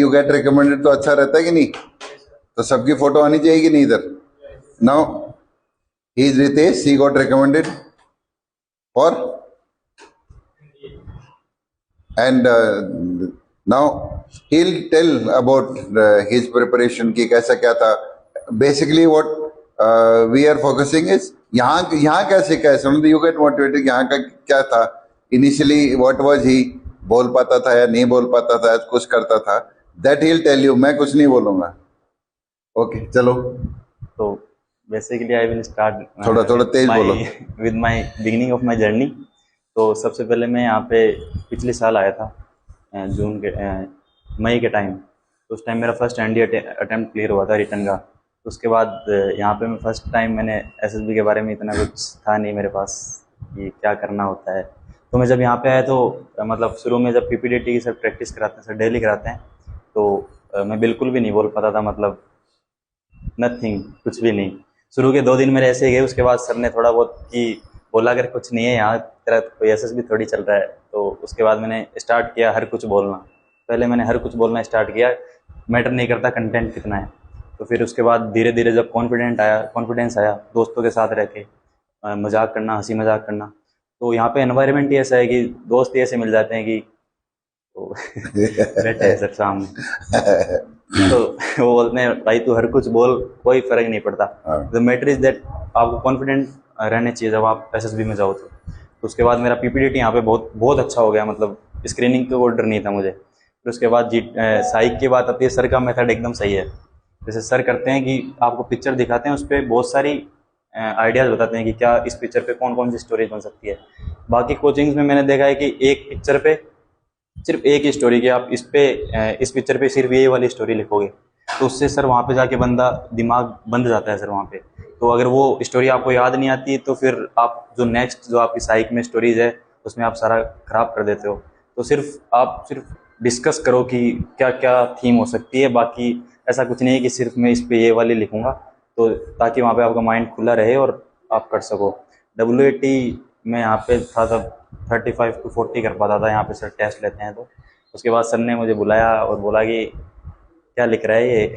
You get recommended तो अच्छा रहता है कि नहीं? तो सबकी फोटो आनी चाहिए कि नहीं इधर? Now he is Ritesh, he got recommended for and now he will tell about his preparation की कैसा क्या था. Basically what we are focusing is यहाँ कैसे कैसे यू गेट मोटिवेटेड. यहाँ का क्या था इनिशियली, व्हाट वाज ही, बोल पाता था या नहीं बोल पाता था, कुछ करता था, that he will tell you. मैं कुछ नहीं बोलूंगा. ओके चलो. तो बेसिकली आई विल स्टार्ट थोड़ा थोड़ा तेज बोलो. With my beginning of my journey. तो सबसे पहले मैं यहाँ पे पिछले साल आया था जून के मई के टाइम. तो उस टाइम मेरा फर्स्ट एनडी अटेम्प्ट क्लियर हुआ था रिटर्न का. तो उसके बाद यहाँ पे मैं फर्स्ट टाइम मैंने एसएसबी के बारे में इतना कुछ था नहीं मेरे पास कि क्या करना होता है. तो मैं जब यहाँ पे आया तो मतलब शुरू में जब पीपीडीटी की सब प्रैक्टिस कराते हैं, सर डेली कराते हैं, तो मैं बिल्कुल भी नहीं बोल पाता था. मतलब नथिंग, कुछ भी नहीं. शुरू के 2 दिन मेरे ऐसे ही गए. उसके बाद सर ने थोड़ा बहुत कि बोला अगर कुछ नहीं है यहाँ तेरा कोई एसएसबी थोड़ी चल रहा है. तो उसके बाद मैंने स्टार्ट किया हर कुछ बोलना. पहले मैंने हर कुछ बोलना स्टार्ट किया, मैटर नहीं करता कंटेंट कितना है. तो फिर उसके बाद धीरे धीरे जब कॉन्फिडेंस आया दोस्तों के साथ रह के मजाक करना, हंसी मजाक करना. तो यहाँ पे एनवायरनमेंट ही ऐसा है कि दोस्त ही ऐसे मिल जाते हैं कि तो बैठे हैं सर सामने. तो वो बोलते हैं भाई तू हर कुछ बोल, कोई फर्क नहीं पड़ता. द मैटर इज दैट आपको कॉन्फिडेंट रहने चाहिए जब आप एसएसबी में जाओ. तो उसके बाद मेरा पीपीडीटी यहाँ पे बहुत बहुत अच्छा हो गया. मतलब स्क्रीनिंग का कोई डर नहीं था मुझे. फिर उसके बाद साइक की बात आती है. सर का मेथड एकदम सही है. जैसे सर करते हैं कि आपको पिक्चर दिखाते हैं, उस पर बहुत सारी आइडियाज़ बताते हैं कि क्या इस पिक्चर पे कौन कौन सी स्टोरेज बन सकती है. बाकी कोचिंग्स में मैंने देखा है कि एक पिक्चर पे सिर्फ एक ही स्टोरी की आप इस पिक्चर पे सिर्फ ये वाली स्टोरी लिखोगे, तो उससे सर वहाँ पे जाके बंदा दिमाग बंद जाता है सर वहाँ पे. तो अगर वो स्टोरी आपको याद नहीं आती तो फिर आप जो आपकी साइक में स्टोरीज है उसमें आप सारा खराब कर देते हो. तो आप सिर्फ डिस्कस करो कि क्या क्या थीम हो सकती है. बाकी ऐसा कुछ नहीं है कि सिर्फ मैं इस पे ये वाली लिखूंगा. तो ताकि वहाँ पे आपका माइंड खुला रहे और आप कर सको. WAT में यहाँ पे था तब 35 to 40 कर पाता था. यहाँ पे सर टेस्ट लेते हैं. तो उसके बाद सर ने मुझे बुलाया और बोला कि क्या लिख रहा है ये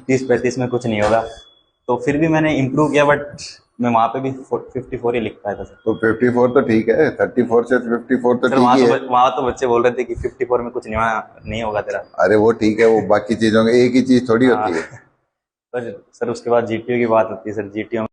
30-35 में कुछ नहीं होगा. तो फिर भी मैंने इम्प्रूव किया, बट मैं वहाँ पे भी 54 ही लिख पाया था सर. तो 54 तो ठीक है, 34 से 54 तो ठीक ही है. वहाँ तो बच्चे बोल रहे थे कि 54 में कुछ नहीं होगा तेरा. अरे वो ठीक है, वो बाकी चीजों की एक ही चीज थोड़ी होती है. सर उसके बाद जीटीओ की बात होती है. Sir GTO